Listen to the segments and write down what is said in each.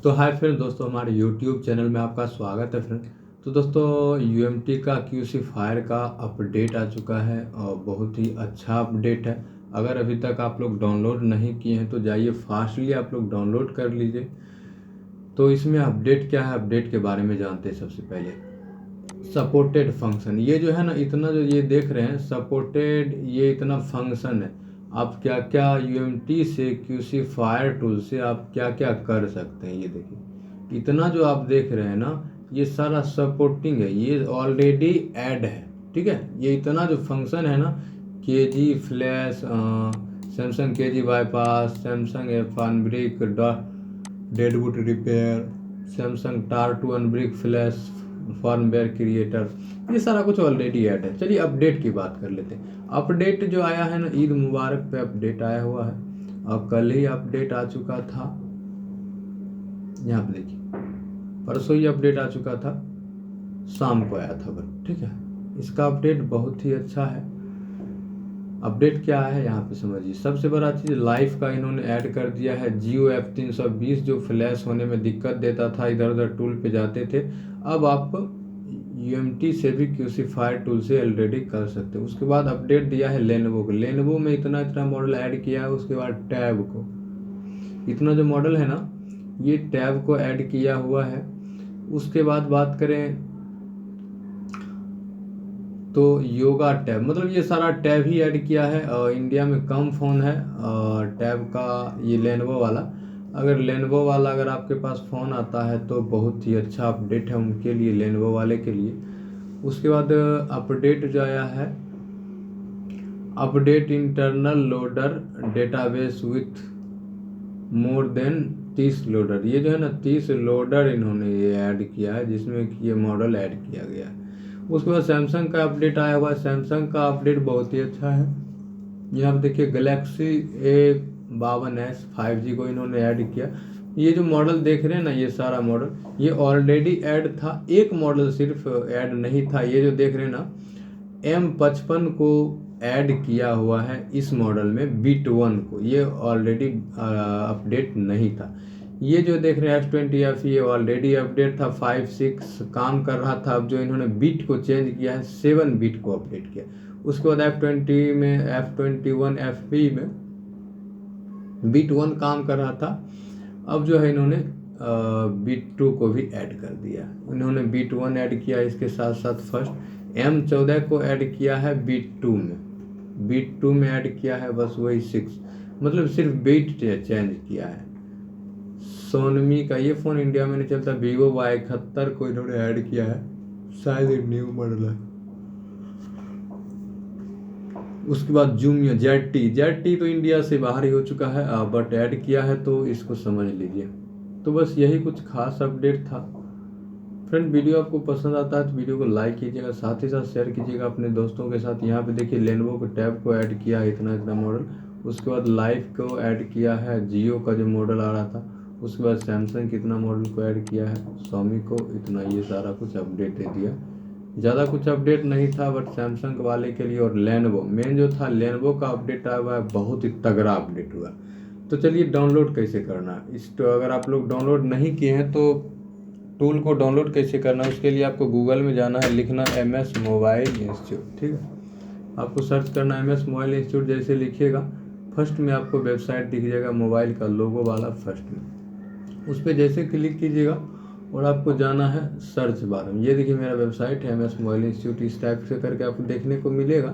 तो hi friend दोस्तों, हमारे यूट्यूब चैनल में आपका स्वागत है फ्रेंड। तो दोस्तों, यूएमटी का क्यूसी फायर का अपडेट आ चुका है और बहुत ही अच्छा अपडेट है। अगर अभी तक आप लोग डाउनलोड नहीं किए हैं तो जाइए फास्टली आप लोग डाउनलोड कर लीजिए। तो इसमें अपडेट क्या है, अपडेट के बारे में जानते हैं। सबसे पहले सपोर्टेड फंक्शन, ये जो है ना, इतना जो ये देख रहे हैं सपोर्टेड, ये इतना फंक्शन है। आप क्या क्या यूएमटी से क्यूसी फायर टूल से आप क्या क्या कर सकते हैं, ये देखिए। इतना जो आप देख रहे हैं ना, ये सारा सपोर्टिंग है, ये ऑलरेडी ऐड है। ठीक है, ये इतना जो फंक्शन है ना, के जी फ्लैश, सैमसंग के G bypass, Samsung F unbrick deadwood repair, Samsung tar to unbrick flash firmware creator, ये सारा कुछ ऑलरेडी ऐड है। चलिए अपडेट की बात कर लेते हैं। अपडेट जो आया है ना, ईद मुबारक पे अपडेट आया हुआ है और कल ही अपडेट आ चुका था। यहाँ पे देखिए, परसों ही अपडेट आ चुका था, शाम को आया था बट ठीक है। इसका अपडेट बहुत ही अच्छा है। अपडेट क्या है यहाँ पे समझिए। सबसे बड़ा चीज़ लाइफ का इन्होंने ऐड कर दिया है। जियो F320 जो फ्लैश होने में दिक्कत देता था, इधर उधर टूल पे जाते थे, अब आप यूएमटी से भी क्यूसी फायर टूल से ऑलरेडी कर सकते हो। उसके बाद अपडेट दिया है लेनोवो को। लेनोवो में इतना इतना मॉडल ऐड किया है। उसके बाद टैब को, इतना जो मॉडल है ना, ये टैब को ऐड किया हुआ है। उसके बाद बात करें तो योगा टैब, मतलब ये सारा टैब ही ऐड किया है। और इंडिया में कम फ़ोन है और टैब का, ये लेनोवो वाला। अगर लेनोवो वाला अगर आपके पास फ़ोन आता है तो बहुत ही अच्छा अपडेट है उनके लिए, लेनोवो वाले के लिए। उसके बाद अपडेट जो आया है, update internal loader database with more than 30 loader. ये जो है ना, 30 लोडर इन्होंने ये ऐड किया है, जिसमें कि ये मॉडल ऐड किया गया है। उसके बाद सैमसंग का अपडेट आया हुआ है। सैमसंग का अपडेट बहुत ही अच्छा है। यहाँ पे देखिए, गैलेक्सी A52s 5G को इन्होंने ऐड किया। ये जो मॉडल देख रहे हैं ना, ये सारा मॉडल ये ऑलरेडी ऐड था। एक मॉडल सिर्फ ऐड नहीं था, ये जो देख रहे हैं ना, M55 को ऐड किया हुआ है इस मॉडल में, बीट 1 को। ये ऑलरेडी अपडेट नहीं था। ये जो देख रहे हैं S20F, ये ऑलरेडी अपडेट था। 5-6 काम कर रहा था। अब जो इन्होंने बीट को चेंज किया है, 7 बीट को अपडेट किया। उसके बाद F20 में, F21 FP में बीट 1 काम कर रहा था। अब जो है इन्होंने बीट 2 को भी ऐड कर दिया। इन्होंने बीट 1 ऐड किया, इसके साथ साथ फर्स्ट M14 को ऐड किया है बीट 2 में। बीट 2 में ऐड किया है बस वही 6, मतलब सिर्फ बीट चेंज किया है। सोनमी का ये फ़ोन इंडिया में नहीं चलता, Vivo Y71 को इन्होंने ऐड किया है, शायद एक न्यू मॉडल है। उसके बाद जूमियो जेड टी तो इंडिया से बाहर ही हो चुका है, बट ऐड किया है तो इसको समझ लीजिए। तो बस यही कुछ खास अपडेट था फ्रेंड। वीडियो आपको पसंद आता है तो वीडियो को लाइक कीजिएगा, साथ ही साथ शेयर कीजिएगा अपने दोस्तों के साथ। यहाँ पे देखिए, लेनोवो को टैब को ऐड किया है, इतना इतना मॉडल। उसके बाद लाइफ को ऐड किया है, जियो का जो मॉडल आ रहा था। उसके बाद सैमसंग कितना मॉडल को ऐड किया है, Xiaomi को इतना, ये सारा कुछ अपडेट दे दिया। ज़्यादा कुछ अपडेट नहीं था बट सैमसंग वाले के लिए। और लेनोवो मेन जो था, लेनोवो का अपडेट आया हुआ है, बहुत ही तगड़ा अपडेट हुआ। तो चलिए डाउनलोड कैसे करना है इस, तो अगर आप लोग डाउनलोड नहीं किए हैं तो टूल को डाउनलोड कैसे करना है, उसके लिए आपको गूगल में जाना है, लिखना MS मोबाइल इंस्टीट्यूट। ठीक है, आपको सर्च करना MS मोबाइल इंस्टीट्यूट। जैसे लिखिएगा, फर्स्ट में आपको वेबसाइट दिख जाएगा, मोबाइल का लोगो वाला फर्स्ट में। उस पर जैसे क्लिक कीजिएगा और आपको जाना है सर्च बार में। ये देखिए मेरा वेबसाइट है MS मोबाइल इंस्टीट्यूट, इस टाइप से करके आपको देखने को मिलेगा।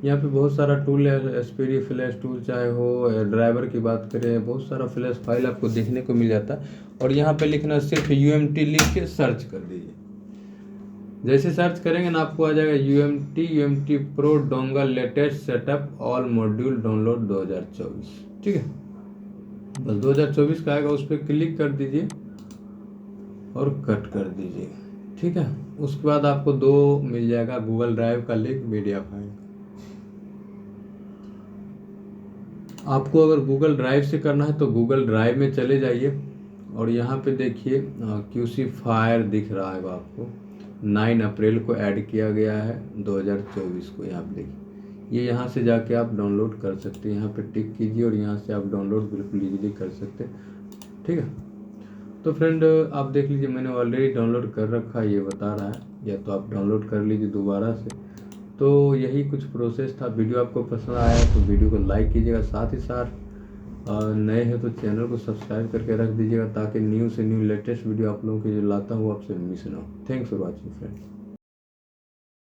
यहाँ पे बहुत सारा टूल है, एस्पिरी फ्लैश टूल चाहे हो, ड्राइवर की बात करें, बहुत सारा फ्लैश फाइल आपको देखने को मिल जाता है। और यहाँ पे लिखना, सिर्फ UMT लिख के सर्च कर दीजिए। जैसे सर्च करेंगे ना, आपको आ जाएगा UMT pro dongle latest setup all module download 2024। ठीक है, बस 2024 का आएगा, उस पर क्लिक कर दीजिए और कट कर दीजिए। ठीक है, उसके बाद आपको 2 मिल जाएगा, गूगल ड्राइव का लिंक, मीडिया फाइल। आपको अगर गूगल ड्राइव से करना है तो गूगल ड्राइव में चले जाइए और यहाँ पे देखिए क्यूसी फायर दिख रहा है आपको। 9 अप्रैल को ऐड किया गया है 2024 को। यहाँ पे देखिए, ये यहाँ से जाके आप डाउनलोड कर सकते हैं। यहाँ पे टिक कीजिए और यहाँ से आप डाउनलोड बिल्कुल ईजिली कर सकते हैं। ठीक है, तो फ्रेंड आप देख लीजिए, मैंने ऑलरेडी डाउनलोड कर रखा है, ये बता रहा है, या तो आप डाउनलोड कर लीजिए दोबारा से। तो यही कुछ प्रोसेस था। वीडियो आपको पसंद आया तो वीडियो को लाइक कीजिएगा, साथ ही साथ नए हैं तो चैनल को सब्सक्राइब करके रख दीजिएगा, ताकि न्यू से न्यू लेटेस्ट वीडियो आप लोगों के जो लाता हूँ आपसे मिस ना हो। Thanks for watching friend.